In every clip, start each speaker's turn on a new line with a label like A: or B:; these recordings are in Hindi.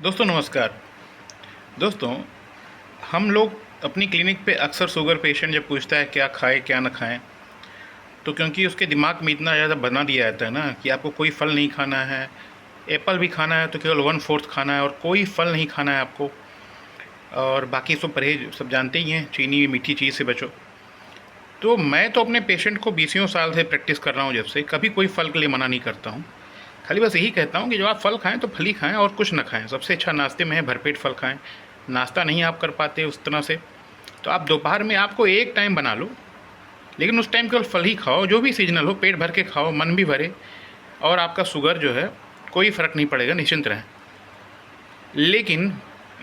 A: दोस्तों नमस्कार। दोस्तों, हम लोग अपनी क्लिनिक पे अक्सर शुगर पेशेंट जब पूछता है क्या खाएं क्या ना खाएं, तो क्योंकि उसके दिमाग में इतना ज़्यादा बना दिया जाता है ना कि आपको कोई फल नहीं खाना है, एप्पल भी खाना है तो केवल 1/4 खाना है और कोई फल नहीं खाना है आपको, और बाकी सब परहेज सब जानते ही हैं, चीनी मीठी चीज़ से बचो। तो मैं तो अपने पेशेंट को 20 साल से प्रैक्टिस कर रहा हूँ, जब से कभी कोई फल के लिए मना नहीं करता हूँ। खाली बस यही कहता हूँ कि जब आप फल खाएं तो फल ही खाएं और कुछ ना खाएं। सबसे अच्छा नाश्ते में है भरपेट फल खाएं। नाश्ता नहीं आप कर पाते उस तरह से, तो आप दोपहर में आपको एक टाइम बना लो, लेकिन उस टाइम केवल फल ही खाओ, जो भी सीजनल हो, पेट भर के खाओ, मन भी भरे, और आपका शुगर जो है कोई फ़र्क नहीं पड़ेगा, निश्चिंत रहें। लेकिन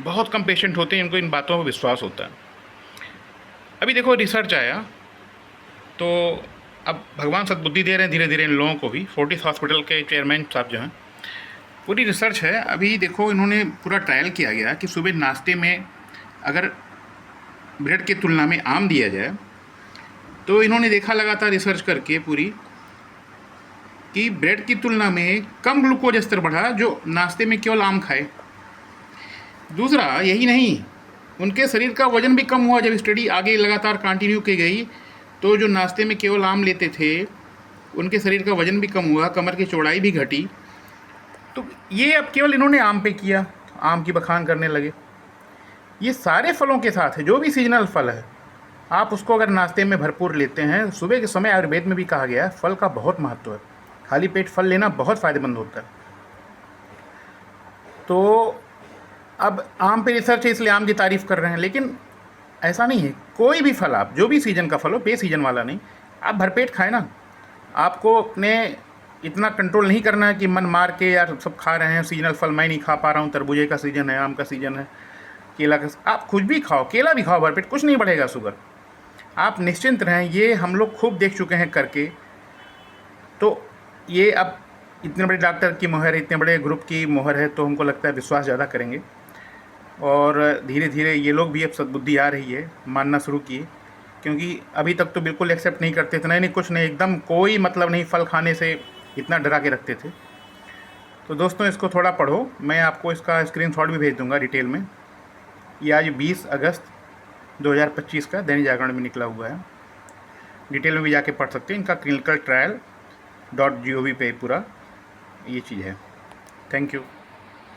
A: बहुत कम पेशेंट होते हैं इनको इन बातों पर विश्वास होता है। अभी देखो रिसर्च आया तो अब भगवान सद्बुद्धि दे रहे हैं धीरे धीरे इन लोगों को भी। फोर्टिस हॉस्पिटल के चेयरमैन साहब जो हैं, पूरी रिसर्च है। अभी देखो इन्होंने पूरा ट्रायल किया गया कि सुबह नाश्ते में अगर ब्रेड की तुलना में आम दिया जाए, तो इन्होंने देखा लगातार रिसर्च करके पूरी कि ब्रेड की तुलना में कम ग्लूकोज स्तर बढ़ा जो नाश्ते में केवल आम खाए। दूसरा यही नहीं, उनके शरीर का वजन भी कम हुआ। जब स्टडी आगे लगातार कंटिन्यू की गई तो जो नाश्ते में केवल आम लेते थे उनके शरीर का वजन भी कम हुआ, कमर की चौड़ाई भी घटी। तो ये अब केवल इन्होंने आम पे किया, आम की बखान करने लगे। ये सारे फलों के साथ है, जो भी सीजनल फल है आप उसको अगर नाश्ते में भरपूर लेते हैं। सुबह के समय आयुर्वेद में भी कहा गया है फल का बहुत महत्व है, खाली पेट फल लेना बहुत फ़ायदेमंद होता है। तो अब आम पे रिसर्च है इसलिए आम की तारीफ़ कर रहे हैं, लेकिन ऐसा नहीं है। कोई भी फल आप जो भी सीजन का फल हो, बे सीजन वाला नहीं, आप भरपेट खाएं ना। आपको अपने इतना कंट्रोल नहीं करना है कि मन मार के यार सब खा रहे हैं सीजनल फल, मैं नहीं खा पा रहा हूँ, तरबूजे का सीज़न है, आम का सीज़न है, केला का। आप कुछ भी खाओ, केला भी खाओ भरपेट, कुछ नहीं बढ़ेगा शुगर। आप निश्चिंत रहें, ये हम लोग खूब देख चुके हैं करके। तो ये अब इतने बड़े डॉक्टर की मोहर है, इतने बड़े ग्रुप की मोहर है, तो हमको लगता है विश्वास ज़्यादा करेंगे। और धीरे धीरे ये लोग भी अब सद्बुद्धि आ रही है, मानना शुरू किए। क्योंकि अभी तक तो बिल्कुल एक्सेप्ट नहीं करते थे, नहीं नहीं कुछ नहीं, एकदम कोई मतलब नहीं, फल खाने से इतना डरा के रखते थे। तो दोस्तों इसको थोड़ा पढ़ो, मैं आपको इसका स्क्रीनशॉट भी भेज दूंगा डिटेल में। ये आज 20 अगस्त 2025 का दैनिक जागरण में निकला हुआ है, डिटेल में भी जाके पढ़ सकते हैं। इनका clinicaltrial.gov पे पूरा ये चीज़ है। Thank you.